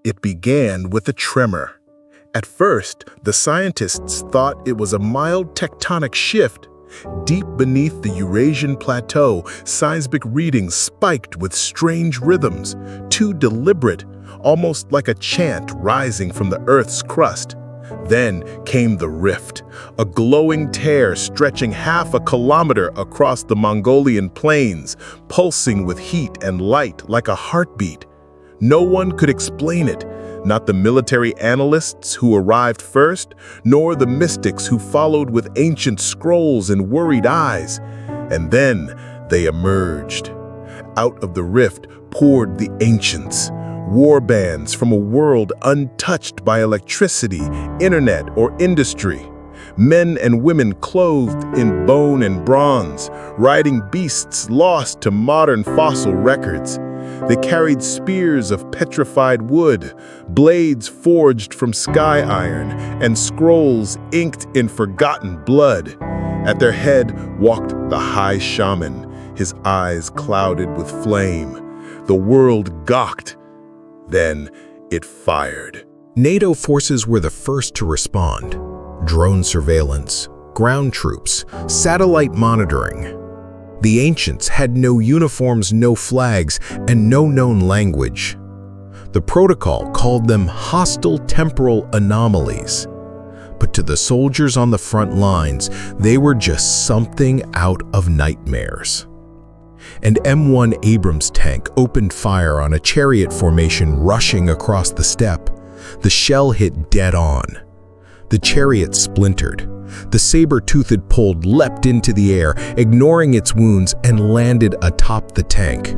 It began with a tremor. At first, the scientists thought it was a mild tectonic shift. Deep beneath the Eurasian plateau, seismic readings spiked with strange rhythms, too deliberate, almost like a chant rising from the Earth's crust. Then came the rift, a glowing tear stretching half a kilometer across the Mongolian plains, pulsing with heat and light like a heartbeat. No one could explain it, not the military analysts who arrived first, nor the mystics who followed with ancient scrolls and worried eyes. And then they emerged. Out of the rift poured the ancients, war bands from a world untouched by electricity, internet, or industry. Men and women clothed in bone and bronze, riding beasts lost to modern fossil records. They carried spears of petrified wood, blades forged from sky iron, and scrolls inked in forgotten blood. At their head walked the High Shaman, his eyes clouded with flame. The world gawked. Then it fired. NATO forces were the first to respond. Drone surveillance, ground troops, satellite monitoring. The ancients had no uniforms, no flags, and no known language. The protocol called them hostile temporal anomalies. But to the soldiers on the front lines, they were just something out of nightmares. An M1 Abrams tank opened fire on a chariot formation rushing across the steppe. The shell hit dead on. The chariot splintered. The saber-toothed pole leapt into the air, ignoring its wounds, and landed atop the tank.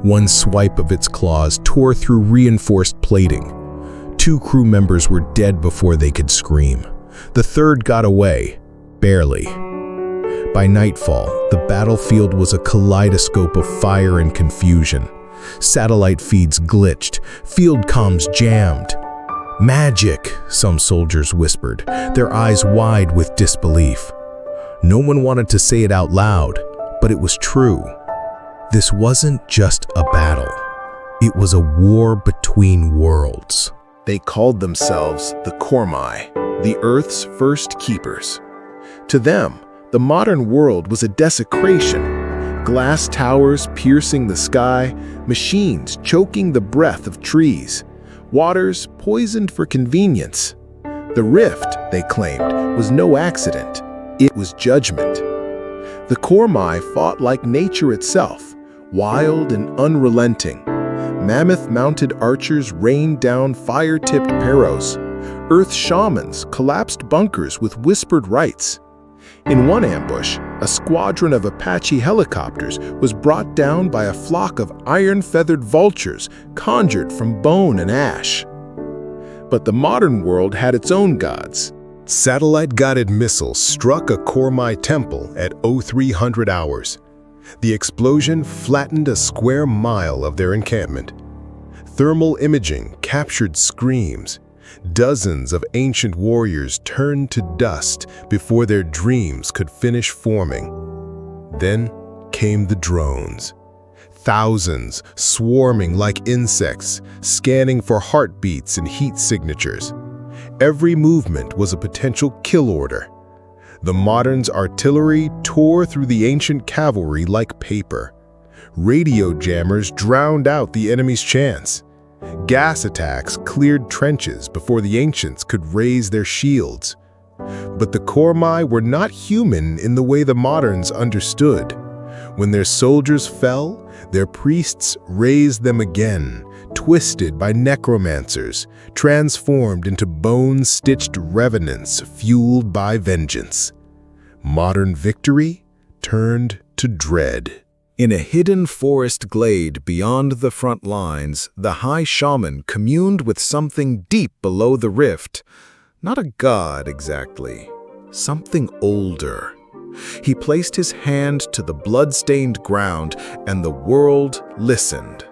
One swipe of its claws tore through reinforced plating. 2 crew members were dead before they could scream. The third got away, barely. By nightfall, the battlefield was a kaleidoscope of fire and confusion. Satellite feeds glitched, field comms jammed. "Magic," some soldiers whispered, their eyes wide with disbelief. No one wanted to say it out loud, but it was true. This wasn't just a battle. It was a war between worlds. They called themselves the Kormai, the Earth's first keepers. To them, the modern world was a desecration. Glass towers piercing the sky, machines choking the breath of trees, waters poisoned for convenience. The rift, they claimed, was no accident. It was judgment. The Kormai fought like nature itself, wild and unrelenting. Mammoth-mounted archers rained down fire-tipped arrows. Earth shamans collapsed bunkers with whispered rites. In one ambush, a squadron of Apache helicopters was brought down by a flock of iron-feathered vultures conjured from bone and ash. But the modern world had its own gods. Satellite-guided missiles struck a Kormai temple at 0300 hours. The explosion flattened a square mile of their encampment. Thermal imaging captured screams. Dozens of ancient warriors turned to dust before their dreams could finish forming. Then came the drones. Thousands swarming like insects, scanning for heartbeats and heat signatures. Every movement was a potential kill order. The modern's artillery tore through the ancient cavalry like paper. Radio jammers drowned out the enemy's chance. Gas attacks cleared trenches before the ancients could raise their shields. But the Kormai were not human in the way the moderns understood. When their soldiers fell, their priests raised them again, twisted by necromancers, transformed into bone-stitched revenants fueled by vengeance. Modern victory turned to dread. In a hidden forest glade beyond the front lines, the High Shaman communed with something deep below the rift. Not a god exactly, something older. He placed his hand to the blood-stained ground, and the world listened.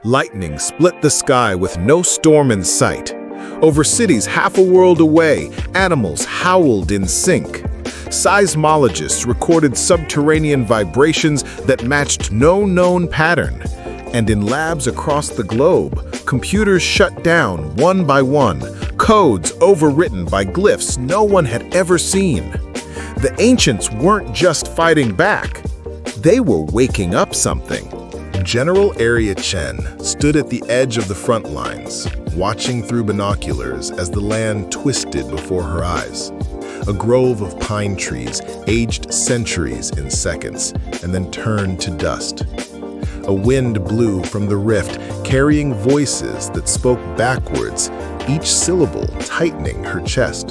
Lightning split the sky with no storm in sight. Over cities half a world away, animals howled in sync. Seismologists recorded subterranean vibrations that matched no known pattern. And in labs across the globe, computers shut down one by one, codes overwritten by glyphs no one had ever seen. The ancients weren't just fighting back, they were waking up something. General Arya Chen stood at the edge of the front lines, watching through binoculars as the land twisted before her eyes. A grove of pine trees aged centuries in seconds and then turned to dust. A wind blew from the rift, carrying voices that spoke backwards, each syllable tightening her chest.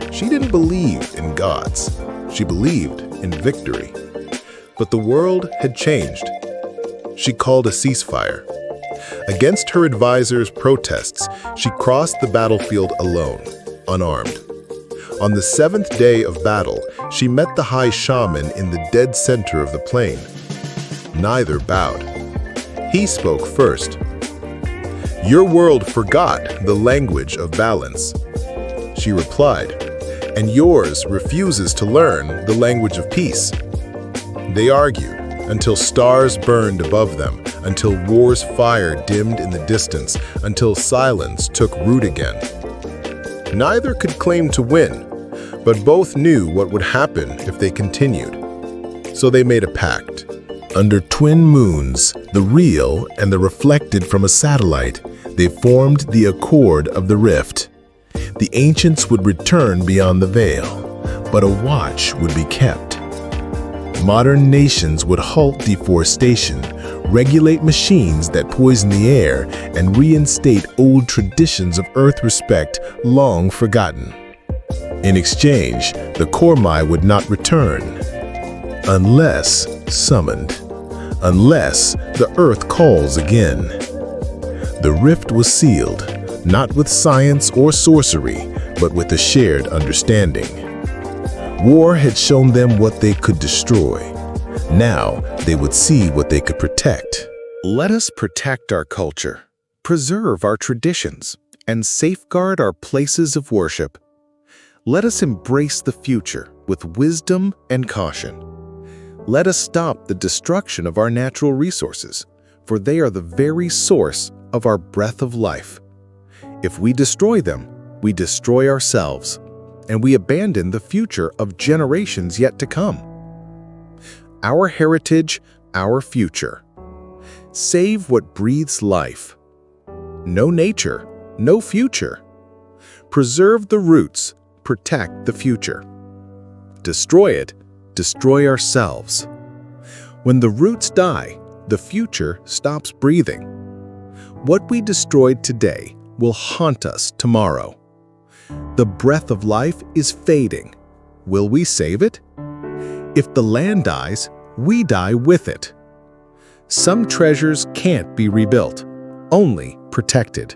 She didn't believe in gods. She believed in victory. But the world had changed. She called a ceasefire. Against her advisors' protests, she crossed the battlefield alone, unarmed. On the 7th day of battle, she met the High Shaman in the dead center of the plain. Neither bowed. He spoke first. "Your world forgot the language of balance," she replied, "and yours refuses to learn the language of peace." They argued until stars burned above them, until war's fire dimmed in the distance, until silence took root again. Neither could claim to win, but both knew what would happen if they continued. So they made a pact. Under twin moons, the real and the reflected from a satellite, they formed the Accord of the Rift. The ancients would return beyond the veil, but a watch would be kept. Modern nations would halt deforestation, regulate machines that poison the air, and reinstate old traditions of earth respect long forgotten. In exchange, the Kormai would not return, unless summoned, unless the earth calls again. The rift was sealed, not with science or sorcery, but with a shared understanding. War had shown them what they could destroy. Now they would see what they could protect. Let us protect our culture, preserve our traditions, and safeguard our places of worship. Let us embrace the future with wisdom and caution. Let us stop the destruction of our natural resources, for they are the very source of our breath of life. If we destroy them, we destroy ourselves, and we abandon the future of generations yet to come. Our heritage, our future. Save what breathes life. No nature, no future. Preserve the roots, protect the future. Destroy it, destroy ourselves. When the roots die, the future stops breathing. What we destroyed today will haunt us tomorrow. The breath of life is fading. Will we save it? If the land dies, we die with it. Some treasures can't be rebuilt, only protected.